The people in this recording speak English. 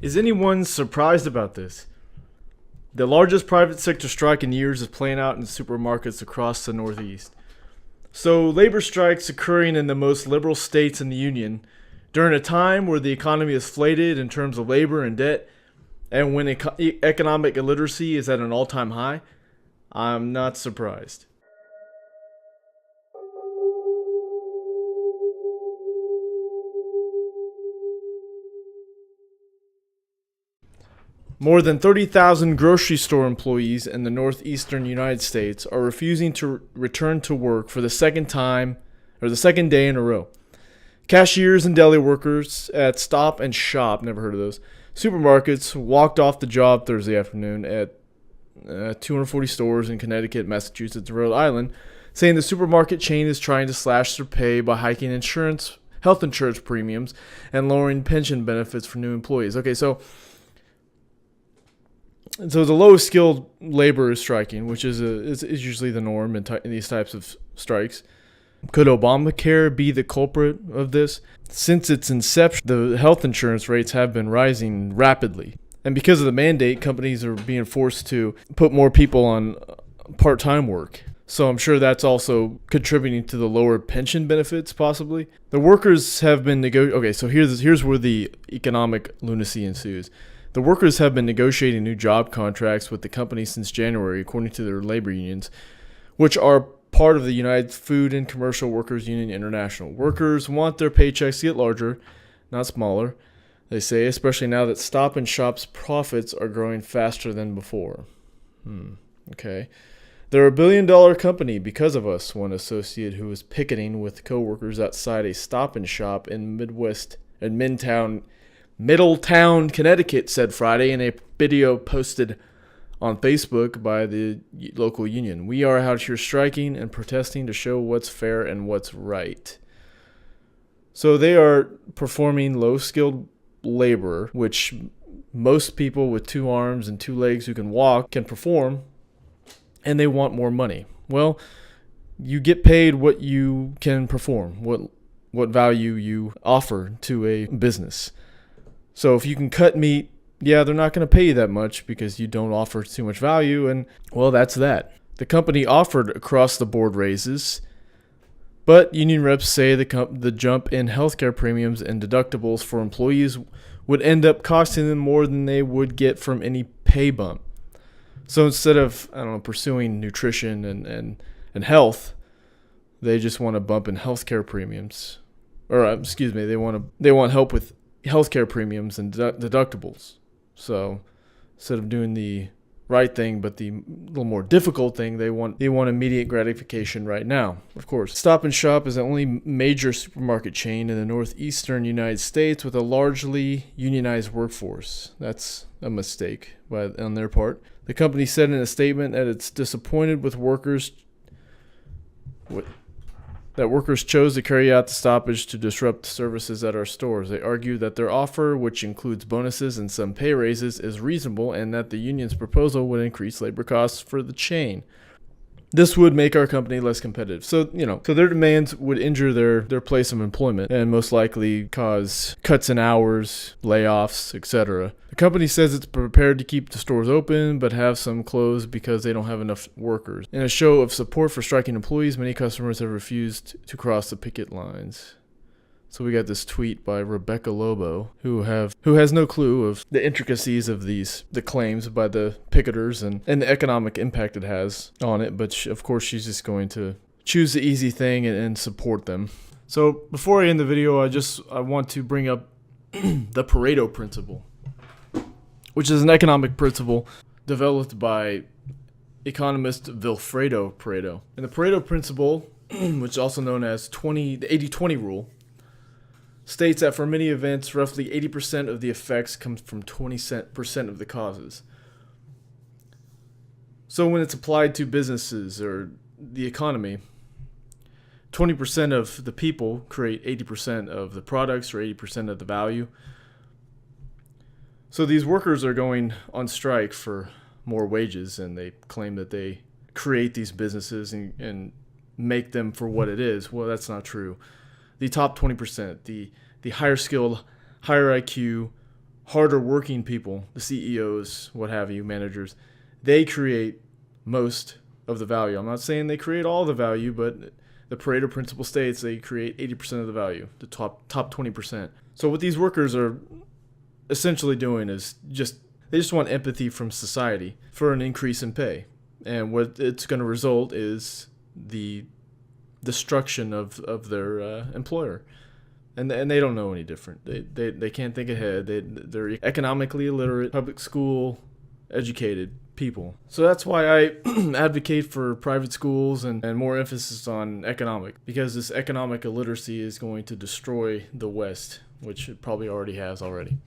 Is anyone surprised about this? The largest private sector strike in years is playing out in supermarkets across the Northeast. So, labor strikes occurring in the most liberal states in the Union during a time where the economy is inflated in terms of labor and debt, and when economic illiteracy is at an all time high, I'm not surprised. More than 30,000 grocery store employees in the northeastern United States are refusing to return to work for the second time or the second day in a row. Cashiers and deli workers at Stop and Shop, never heard of those, supermarkets walked off the job Thursday afternoon at 240 stores in Connecticut, Massachusetts, and Rhode Island, saying the supermarket chain is trying to slash their pay by hiking health insurance premiums and lowering pension benefits for new employees. Okay, so the lowest skilled labor is striking, which is usually the norm in these types of strikes. Could Obamacare be the culprit of this? Since its inception, the health insurance rates have been rising rapidly. And because of the mandate, companies are being forced to put more people on part-time work. So I'm sure that's also contributing to the lower pension benefits, possibly. The workers have been Okay, so here's where the economic lunacy ensues. The workers have been negotiating new job contracts with the company since January, according to their labor unions, which are part of the United Food and Commercial Workers Union International. Workers want their paychecks to get larger, not smaller, they say, especially now that Stop and Shop's profits are growing faster than before. Okay. They're a billion-dollar company because of us, one associate who was picketing with coworkers outside a Stop and Shop in Middletown, Connecticut, said Friday in a video posted on Facebook by the local union. We are out here striking and protesting to show what's fair and what's right. So they are performing low-skilled labor, which most people with 2 arms and 2 legs who can walk can perform, and they want more money. Well, you get paid what you can perform, what value you offer to a business. So if you can cut meat, yeah, they're not going to pay you that much because you don't offer too much value, and, well, that's that. The company offered across-the-board raises, but union reps say the jump in healthcare premiums and deductibles for employees would end up costing them more than they would get from any pay bump. So instead of, pursuing nutrition and health, they just want a bump in healthcare premiums. They want help with healthcare premiums and deductibles. So instead of doing the right thing, but the little more difficult thing, they want immediate gratification right now. Of course, Stop and Shop is the only major supermarket chain in the northeastern United States with a largely unionized workforce. That's a mistake on their part. The company said in a statement that it's disappointed with that workers chose to carry out the stoppage to disrupt services at our stores. They argue that their offer, which includes bonuses and some pay raises, is reasonable and that the union's proposal would increase labor costs for the chain. This would make our company less competitive. So their demands would injure their place of employment and most likely cause cuts in hours, layoffs, etc. The company says it's prepared to keep the stores open but have some closed because they don't have enough workers. In a show of support for striking employees, many customers have refused to cross the picket lines. So we got this tweet by Rebecca Lobo, who has no clue of the intricacies of the claims by the picketers and the economic impact it has on it. But of course, she's just going to choose the easy thing and support them. So before I end the video, I want to bring up the Pareto principle, which is an economic principle developed by economist Vilfredo Pareto. And the Pareto principle, which is also known as the 80-20 rule, states that for many events, roughly 80% of the effects come from 20% of the causes. So when it's applied to businesses or the economy, 20% of the people create 80% of the products or 80% of the value. So these workers are going on strike for more wages, and they claim that they create these businesses and make them for what it is. Well, that's not true. The top 20%, the higher skilled, higher IQ, harder working people, the CEOs, what have you, managers, they create most of the value. I'm not saying they create all the value, but the Pareto principle states they create 80% of the value, the top 20%. So what these workers are essentially doing is they just want empathy from society for an increase in pay. And what it's going to result is the destruction of their employer. And they don't know any different. They can't think ahead. They're economically illiterate, public school educated people. So that's why I advocate for private schools and more emphasis on economic, because this economic illiteracy is going to destroy the West, which it probably already has already.